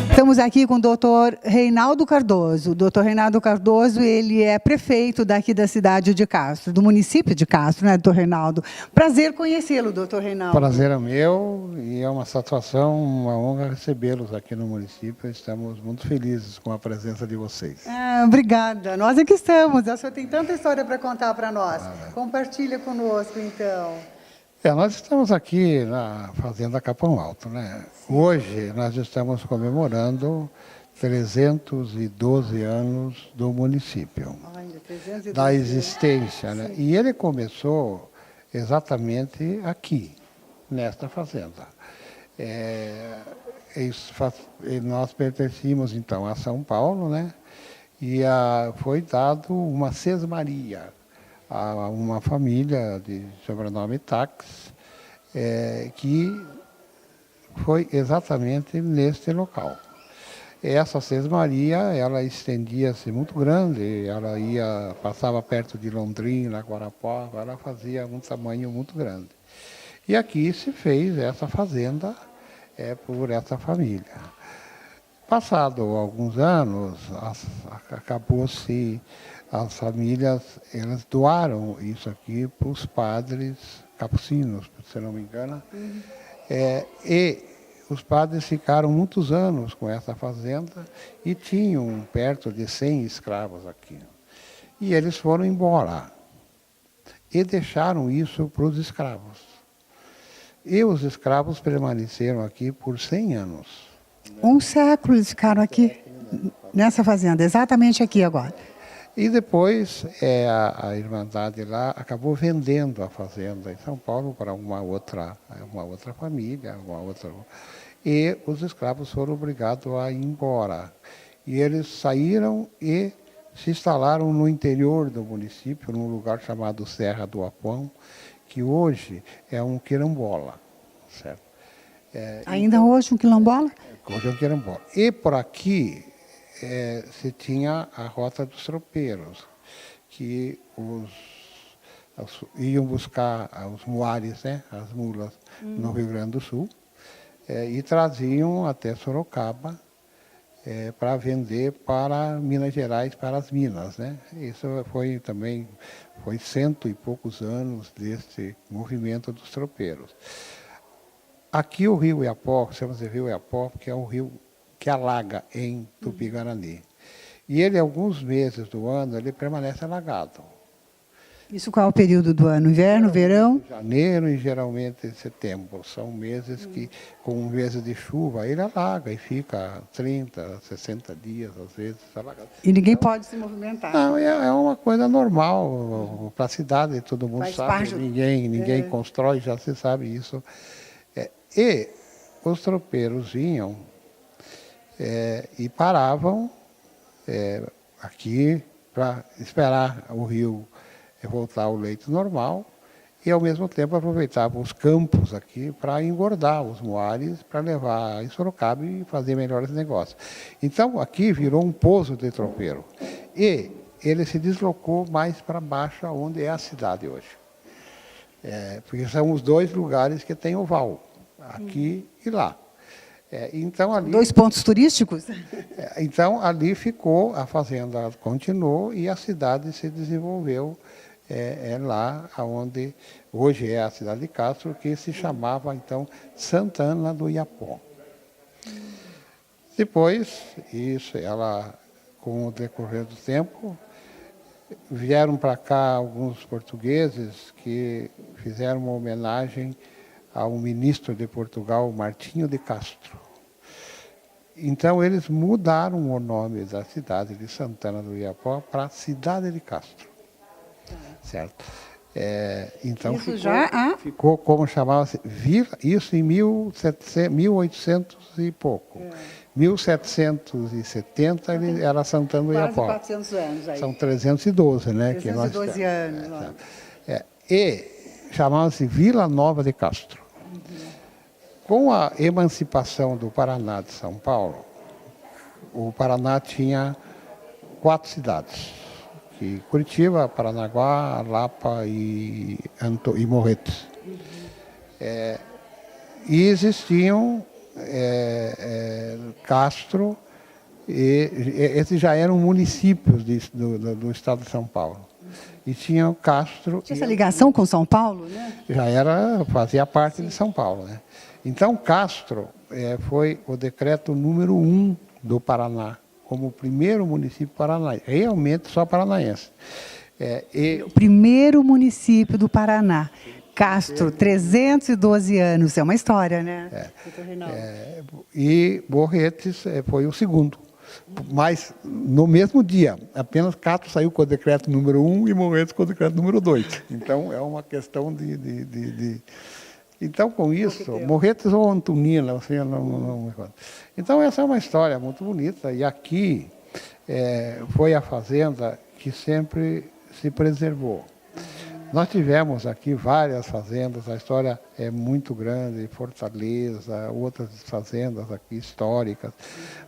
Estamos aqui com o doutor Reinaldo Cardoso. O doutor Reinaldo Cardoso, ele é prefeito daqui da cidade de Castro, do município de Castro, né, doutor Reinaldo? Prazer conhecê-lo, doutor Reinaldo. Prazer é meu e é uma satisfação, uma honra recebê-los aqui no município. Estamos muito felizes com a presença de vocês. Obrigada. Nós aqui estamos. O senhor tem tanta história para contar para nós. Compartilha conosco, então. Nós estamos aqui na Fazenda Capão Alto, né? Hoje nós estamos comemorando 312 anos do município, da existência, né? E ele começou exatamente aqui, nesta fazenda. Nós pertencíamos, então, a São Paulo, né? E foi dado uma sesmaria a uma família de sobrenome Tax, que foi exatamente neste local. Essa sesmaria, ela estendia-se muito grande, ela passava perto de Londrina, Guarapuava, ela fazia um tamanho muito grande. E aqui se fez essa fazenda por essa família. Passado alguns anos, acabou-se. As famílias, elas doaram isso aqui para os padres capucinos, se não me engano. E os padres ficaram muitos anos com essa fazenda e tinham perto de 100 escravos aqui. E eles foram embora e deixaram isso para os escravos. E os escravos permaneceram aqui por 100 anos. Um século eles ficaram aqui, nessa fazenda, exatamente aqui agora. E depois a Irmandade lá acabou vendendo a fazenda em São Paulo para uma outra família, e os escravos foram obrigados a ir embora. E eles saíram e se instalaram no interior do município, num lugar chamado Serra do Apão, que hoje é um quilombola, certo? Ainda hoje um quilombola? Hoje é um quilombola. E por aqui se tinha a Rota dos Tropeiros, que iam buscar os muares, né, as mulas, no Rio Grande do Sul, e traziam até Sorocaba para vender para Minas Gerais, para as minas, né? Isso foi 100 e poucos anos desse movimento dos tropeiros. Aqui o rio Iapó, chamamos de rio Iapó, porque é um rio que alaga em Tupi-Guarani. E ele, alguns meses do ano, ele permanece alagado. Isso qual é o período do ano? Inverno, verão? Janeiro e geralmente setembro. São meses que, com meses de chuva, ele alaga e fica 30, 60 dias, às vezes, alagado. E ninguém pode se movimentar? Não, é uma coisa normal para a cidade, todo mundo sabe. Ninguém constrói, já se sabe isso. E os tropeiros vinham e paravam aqui para esperar o rio voltar ao leito normal e, ao mesmo tempo, aproveitavam os campos aqui para engordar os muares, para levar em Sorocaba e fazer melhores negócios. Então, aqui virou um pouso de tropeiro. E ele se deslocou mais para baixo, onde é a cidade hoje. Porque são os dois lugares que tem o val, aqui e lá. Então, ali, 2 pontos turísticos? Então, ali ficou, a fazenda continuou e a cidade se desenvolveu lá onde hoje é a cidade de Castro, que se chamava, então, Santana do Iapó. Depois, com o decorrer do tempo, vieram para cá alguns portugueses que fizeram uma homenagem ao ministro de Portugal, Martinho de Castro. Então, eles mudaram o nome da cidade de Santana do Iapó para Cidade de Castro. Certo? Então, ficou como chamava-se Vila, isso em 1800 e pouco. 1770 ele era Santana do Iapó. Quase 400 anos aí. São 312, né? 312 anos. E chamava-se Vila Nova de Castro. Com a emancipação do Paraná de São Paulo, o Paraná tinha 4 cidades, Curitiba, Paranaguá, Lapa e Morretes. E existiam Castro, esses já eram municípios do estado de São Paulo. E tinha Castro... Tinha essa ligação com São Paulo, né? Fazia parte de São Paulo, né? Então, Castro foi o decreto número 1 do Paraná, como o primeiro município paranaense, realmente só paranaense. O primeiro município do Paraná. Castro, 312 anos, é uma história, né? E Morretes foi o segundo. Mas no mesmo dia, apenas Castro saiu com o decreto número 1 e Morretes com o decreto número 2. Então, é uma questão de... Então, com isso, Morretes ou Antonina, assim, não me recordo. Então, essa é uma história muito bonita. E aqui foi a fazenda que sempre se preservou. Nós tivemos aqui várias fazendas, a história é muito grande, Fortaleza, outras fazendas aqui históricas,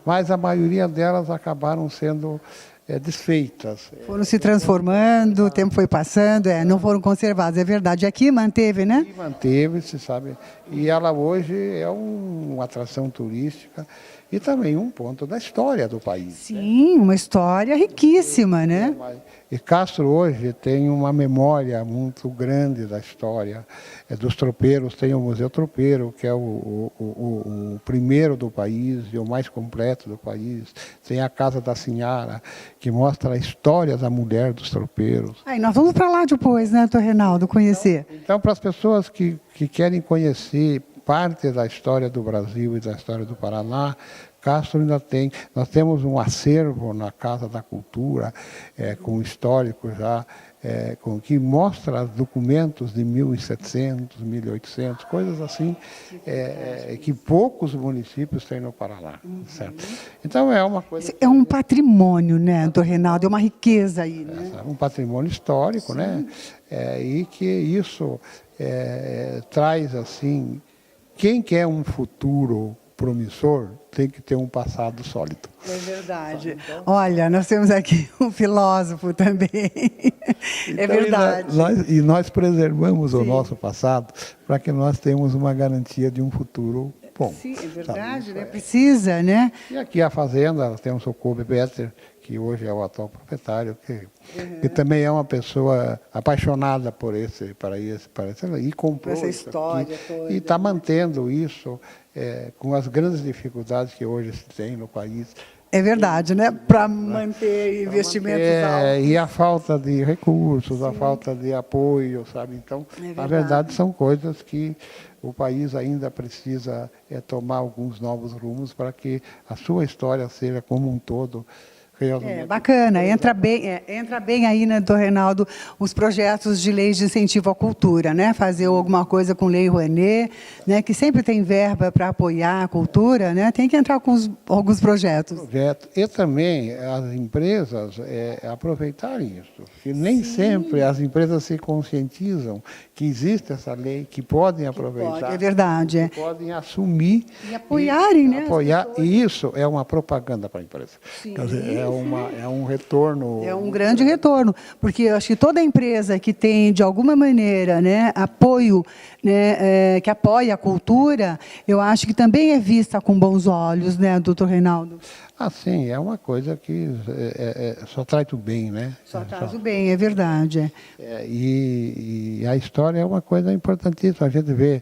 mas a maioria delas acabaram sendo desfeitas. Foram se transformando, o tempo foi passando, não foram conservadas, é verdade. Aqui manteve, né? Aqui manteve-se, sabe? E ela hoje é uma atração turística e também um ponto da história do país. Sim, uma história riquíssima, né? E Castro hoje tem uma memória muito grande da história dos tropeiros. Tem o Museu Tropeiro, que é o primeiro do país e o mais completo do país. Tem a Casa da Sinhara, que mostra a história da mulher dos tropeiros. Aí nós vamos para lá depois, né, doutor Reinaldo, conhecer. Então, para as pessoas que querem conhecer parte da história do Brasil e da história do Paraná, Castro ainda tem. Nós temos um acervo na Casa da Cultura, com históricos já, que mostra documentos de 1700, 1800, coisas assim, que poucos municípios têm no Paraná. Certo? Então, é uma coisa... É um patrimônio, né, doutor Reinaldo? É uma riqueza aí, né? Um patrimônio histórico, né? E que isso traz, assim, quem quer um futuro promissor tem que ter um passado sólido. É verdade. Olha, nós temos aqui um filósofo também. Então, é verdade. Nós preservamos o nosso passado para que nós tenhamos uma garantia de um futuro bom. Sim, é verdade, né? Precisa, né? E aqui a fazenda, nós temos o Kobe Better, que hoje é o atual proprietário, que também é uma pessoa apaixonada por esse e comprou essa história toda. E está mantendo isso com as grandes dificuldades que hoje se tem no país. É verdade, né? Para manter investimentos altos. E a falta de recursos, a falta de apoio, sabe? Então, na verdade, são coisas que o país ainda precisa tomar alguns novos rumos para que a sua história seja, como um todo, bacana, entra bem aí, né, doutor Reinaldo, os projetos de leis de incentivo à cultura, né? Fazer alguma coisa com Lei Rouanet, né? Que sempre tem verba para apoiar a cultura, né? Tem que entrar com alguns projetos. E também as empresas aproveitarem isso. Que nem sempre as empresas se conscientizam que existe essa lei, que podem aproveitar. É verdade. Que podem assumir. E apoiarem, né? E isso é uma propaganda para a empresa. Sim. Quer dizer, é um retorno. É um grande retorno, porque eu acho que toda empresa que tem, de alguma maneira, né, apoio, né, que apoia a cultura, eu acho que também é vista com bons olhos, né, doutor Reinaldo? Sim, é uma coisa que só traz o bem, né? Só traz o bem, é verdade. E a história é uma coisa importantíssima. A gente vê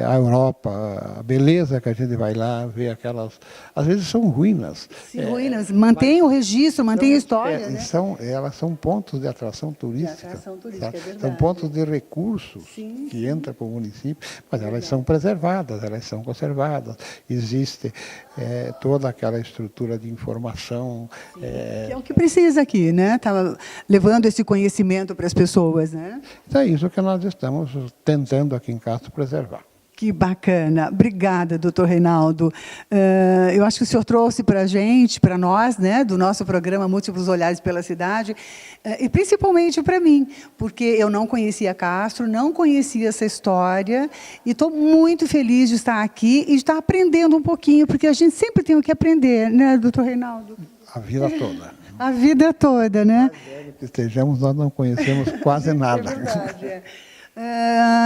a Europa, a beleza que a gente vai lá, vê aquelas... Às vezes são ruínas. Sim, ruínas. Mantém o registro, mantém a história, né? Elas são pontos de atração turística. É verdade. São pontos de recursos que entram para o município, mas elas são preservadas, elas são conservadas. Existe toda aquela estrutura de informação. Que é o que precisa aqui, né? Tá levando esse conhecimento para as pessoas, né? Então é isso que nós estamos tentando aqui em Castro preservar. Que bacana. Obrigada, doutor Reinaldo. Eu acho que o senhor trouxe para a gente, para nós, né, do nosso programa Múltiplos Olhares pela Cidade, e principalmente para mim, porque eu não conhecia Castro, não conhecia essa história, e estou muito feliz de estar aqui e de estar aprendendo um pouquinho, porque a gente sempre tem o que aprender, né, doutor Reinaldo? A vida toda. A vida toda, né? Que estejamos, nós não conhecemos quase nada. É verdade, é.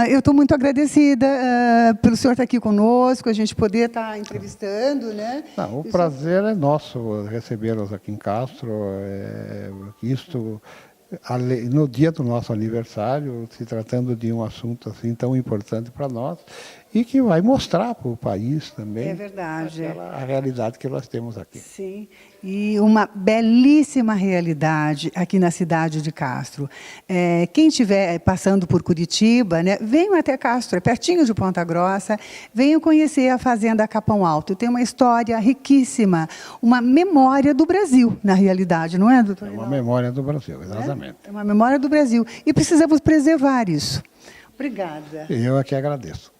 Eu estou muito agradecida pelo senhor estar aqui conosco, a gente poder estar entrevistando, né? Não, o prazer é nosso recebê-los aqui em Castro. Isto no dia do nosso aniversário, se tratando de um assunto assim tão importante para nós e que vai mostrar para o país também. É verdade. A realidade que nós temos aqui. Sim, e uma belíssima realidade aqui na cidade de Castro. Quem estiver passando por Curitiba, né, venham até Castro, é pertinho de Ponta Grossa, venham conhecer a Fazenda Capão Alto. Tem uma história riquíssima, uma memória do Brasil, na realidade, não é, doutor? É uma memória do Brasil, exatamente. É uma memória do Brasil. E precisamos preservar isso. Obrigada. Eu é que agradeço.